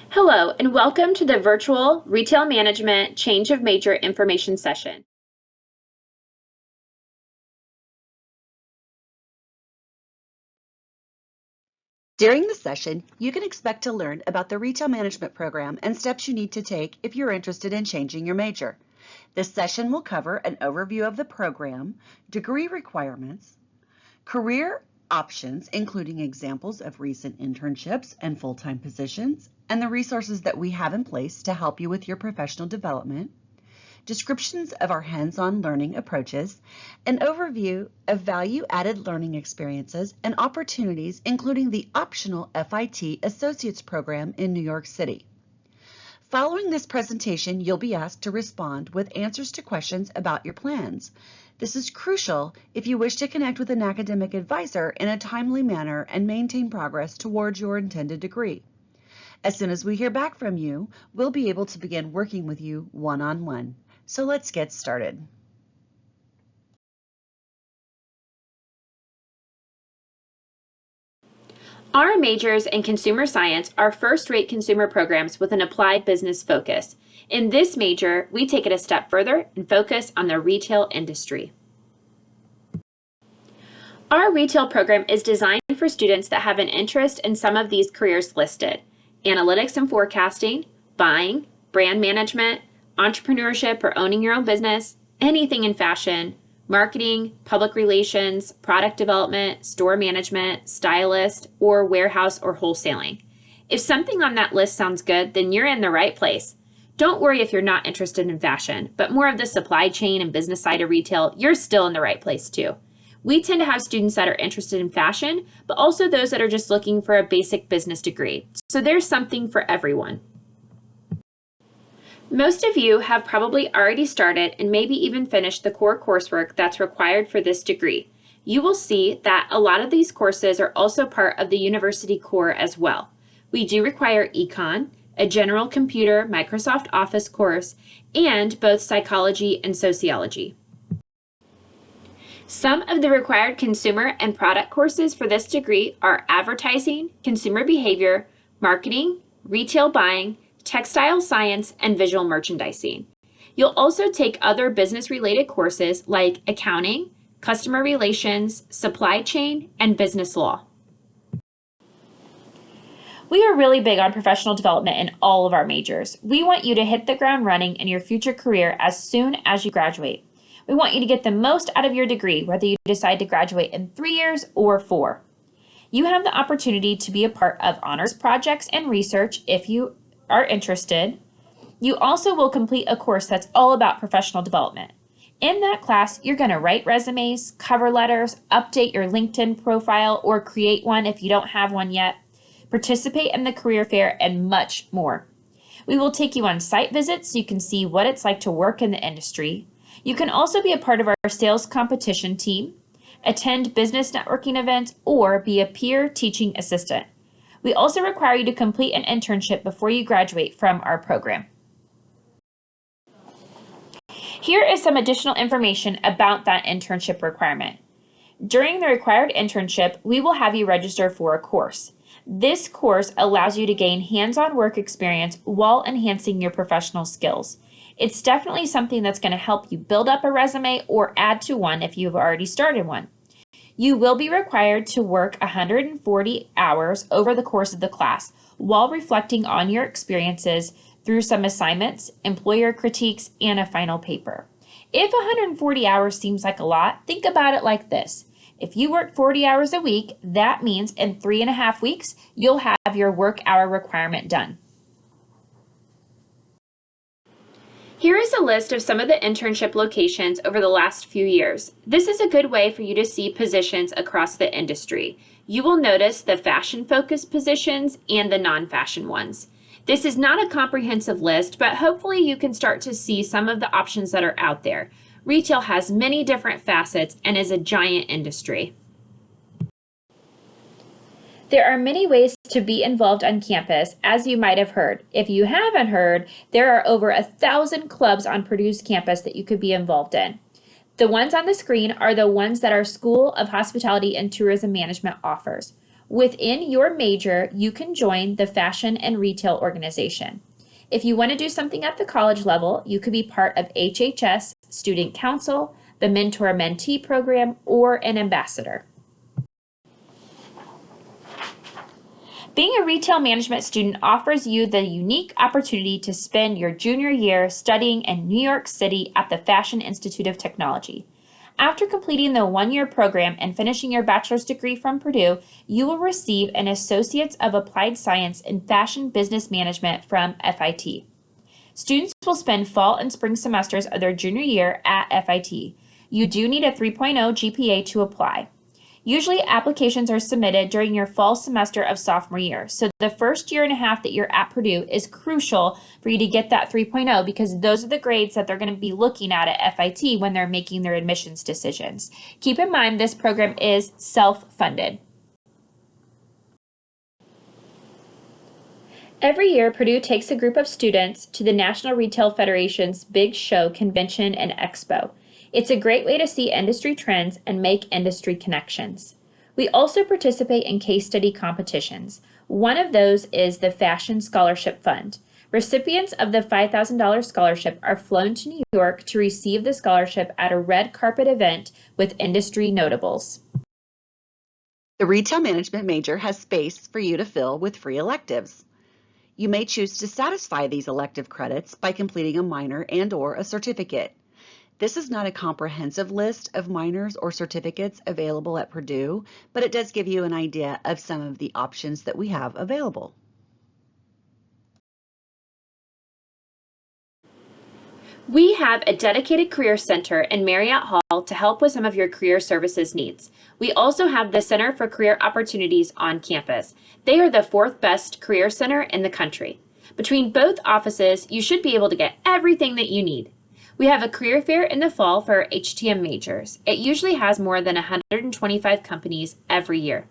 Hello, and welcome to the virtual Retail Management Change of Major information session. During the session, you can expect to learn about the Retail Management Program and steps you need to take if you're interested in changing your major. This session will cover an overview of the program, degree requirements, career options, including examples of recent internships and full-time positions, and the resources that we have in place to help you with your professional development, descriptions of our hands-on learning approaches, an overview of value-added learning experiences and opportunities, including the optional FIT Associates Program in New York City. Following this presentation, you'll be asked to respond with answers to questions about your plans. This is crucial if you wish to connect with an academic advisor in a timely manner and maintain progress towards your intended degree. As soon as we hear back from you, we'll be able to begin working with you one-on-one. So let's get started. Our majors in consumer science are first-rate consumer programs with an applied business focus. In this major, we take it a step further and focus on the retail industry. Our retail program is designed for students that have an interest in some of these careers listed: analytics and forecasting, buying, brand management, entrepreneurship or owning your own business, anything in fashion, marketing, public relations, product development, store management, stylist, or warehouse or wholesaling. If something on that list sounds good, then you're in the right place. Don't worry if you're not interested in fashion, but more of the supply chain and business side of retail, you're still in the right place too. We tend to have students that are interested in fashion, but also those that are just looking for a basic business degree. So there's something for everyone. Most of you have probably already started and maybe even finished the core coursework that's required for this degree. You will see that a lot of these courses are also part of the university core as well. We do require econ, a general computer Microsoft Office course, and both psychology and sociology. Some of the required consumer and product courses for this degree are advertising, consumer behavior, marketing, retail buying, textile science, and visual merchandising. You'll also take other business-related courses like accounting, customer relations, supply chain, and business law. We are really big on professional development in all of our majors. We want you to hit the ground running in your future career as soon as you graduate. We want you to get the most out of your degree, whether you decide to graduate in 3 years or 4. You have the opportunity to be a part of honors projects and research if you are interested. You also will complete a course that's all about professional development. In that class, you're going to write resumes, cover letters, update your LinkedIn profile or create one if you don't have one yet, participate in the career fair, and much more. We will take you on site visits so you can see what it's like to work in the industry. You can also be a part of our sales competition team, attend business networking events, or be a peer teaching assistant. We also require you to complete an internship before you graduate from our program. Here is some additional information about that internship requirement. During the required internship, we will have you register for a course. This course allows you to gain hands-on work experience while enhancing your professional skills. It's definitely something that's going to help you build up a resume or add to one if you've already started one. You will be required to work 140 hours over the course of the class while reflecting on your experiences through some assignments, employer critiques, and a final paper. If 140 hours seems like a lot, think about it like this. If you work 40 hours a week, that means in 3.5 weeks, you'll have your work hour requirement done. Here is a list of some of the internship locations over the last few years. This is a good way for you to see positions across the industry. You will notice the fashion-focused positions and the non-fashion ones. This is not a comprehensive list, but hopefully you can start to see some of the options that are out there. Retail has many different facets and is a giant industry. There are many ways to be involved on campus, as you might have heard. If you haven't heard, there are over 1,000 clubs on Purdue's campus that you could be involved in. The ones on the screen are the ones that our School of Hospitality and Tourism Management offers. Within your major, you can join the Fashion and Retail Organization. If you want to do something at the college level, you could be part of HHS, Student Council, the Mentor-Mentee program, or an ambassador. Being a retail management student offers you the unique opportunity to spend your junior year studying in New York City at the Fashion Institute of Technology. After completing the one-year program and finishing your bachelor's degree from Purdue, you will receive an Associates of Applied Science in Fashion Business Management from FIT. Students will spend fall and spring semesters of their junior year at FIT. You do need a 3.0 GPA to apply. Usually applications are submitted during your fall semester of sophomore year, so the first year and a half that you're at Purdue is crucial for you to get that 3.0 because those are the grades that they're going to be looking at FIT when they're making their admissions decisions. Keep in mind this program is self-funded. Every year, Purdue takes a group of students to the National Retail Federation's Big Show Convention and Expo. It's a great way to see industry trends and make industry connections. We also participate in case study competitions. One of those is the Fashion Scholarship Fund. Recipients of the $5,000 scholarship are flown to New York to receive the scholarship at a red carpet event with industry notables. The retail management major has space for you to fill with free electives. You may choose to satisfy these elective credits by completing a minor and/or a certificate. This is not a comprehensive list of minors or certificates available at Purdue, but it does give you an idea of some of the options that we have available. We have a dedicated career center in Marriott Hall to help with some of your career services needs. We also have the Center for Career Opportunities on campus. They are the fourth best career center in the country. Between both offices, you should be able to get everything that you need. We have a career fair in the fall for our HTM majors. It usually has more than 125 companies every year.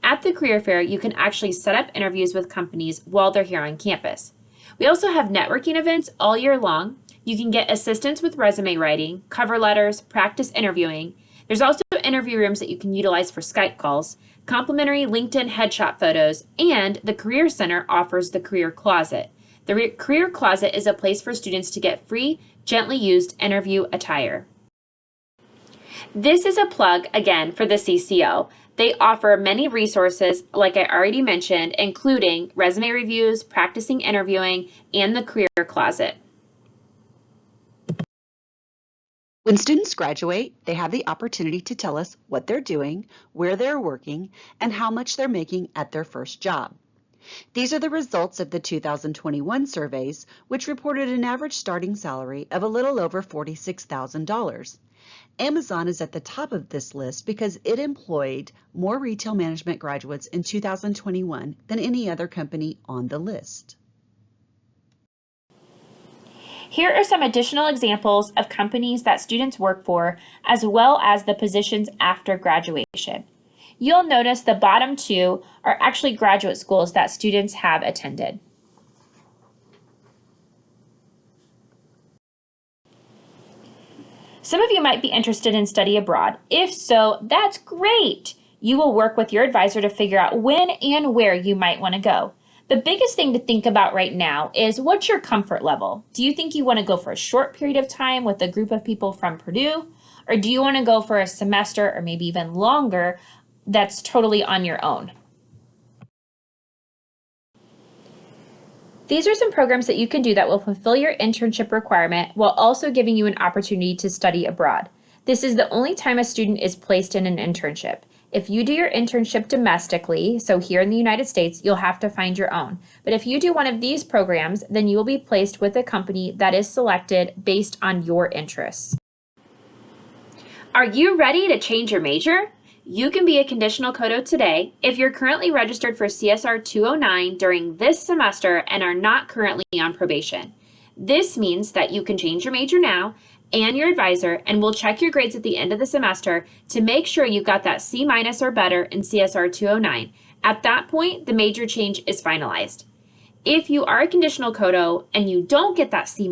At the career fair, you can actually set up interviews with companies while they're here on campus. We also have networking events all year long. You can get assistance with resume writing, cover letters, practice interviewing. There's also interview rooms that you can utilize for Skype calls, complimentary LinkedIn headshot photos, and the Career Center offers the Career Closet. The Career Closet is a place for students to get free, gently used interview attire. This is a plug again for the CCO. They offer many resources, like I already mentioned, including resume reviews, practicing interviewing, and the Career Closet. When students graduate, they have the opportunity to tell us what they're doing, where they're working, and how much they're making at their first job. These are the results of the 2021 surveys, which reported an average starting salary of a little over $46,000. Amazon is at the top of this list because it employed more retail management graduates in 2021 than any other company on the list. Here are some additional examples of companies that students work for, as well as the positions after graduation. You'll notice the bottom two are actually graduate schools that students have attended. Some of you might be interested in study abroad. If so, that's great. You will work with your advisor to figure out when and where you might want to go. The biggest thing to think about right now is what's your comfort level? Do you think you want to go for a short period of time with a group of people from Purdue? Or do you want to go for a semester or maybe even longer that's totally on your own? These are some programs that you can do that will fulfill your internship requirement while also giving you an opportunity to study abroad. This is the only time a student is placed in an internship. If you do your internship domestically, so here in the United States, you'll have to find your own. But if you do one of these programs, then you will be placed with a company that is selected based on your interests. Are you ready to change your major? You can be a conditional Codo today if you're currently registered for CSR 209 during this semester and are not currently on probation. This means that you can change your major now and your advisor, and we'll check your grades at the end of the semester to make sure you got that C- or better in CSR 209. At that point, the major change is finalized. If you are a conditional Codo and you don't get that C-,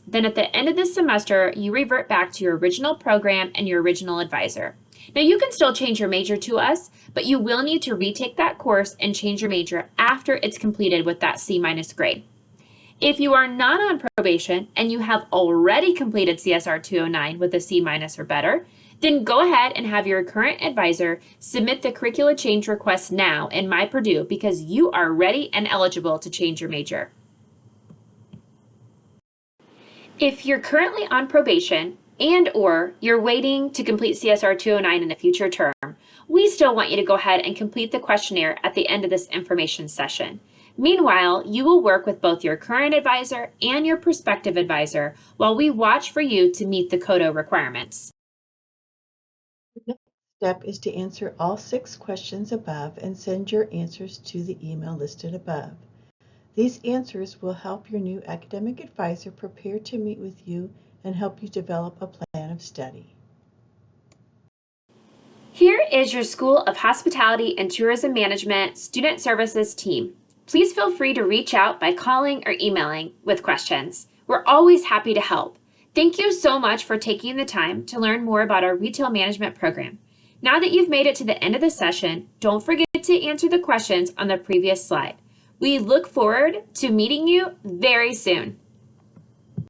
then at the end of this semester, you revert back to your original program and your original advisor. Now, you can still change your major to us, but you will need to retake that course and change your major after it's completed with that C- grade. If you are not on probation and you have already completed CSR 209 with a C- or better, then go ahead and have your current advisor submit the curricula change request now in My Purdue because you are ready and eligible to change your major. If you're currently on probation and/or you're waiting to complete CSR 209 in a future term, we still want you to go ahead and complete the questionnaire at the end of this information session. Meanwhile, you will work with both your current advisor and your prospective advisor while we watch for you to meet the Codo requirements. The next step is to answer all 6 questions above and send your answers to the email listed above. These answers will help your new academic advisor prepare to meet with you and help you develop a plan of study. Here is your School of Hospitality and Tourism Management Student Services team. Please feel free to reach out by calling or emailing with questions. We're always happy to help. Thank you so much for taking the time to learn more about our retail management program. Now that you've made it to the end of the session, don't forget to answer the questions on the previous slide. We look forward to meeting you very soon.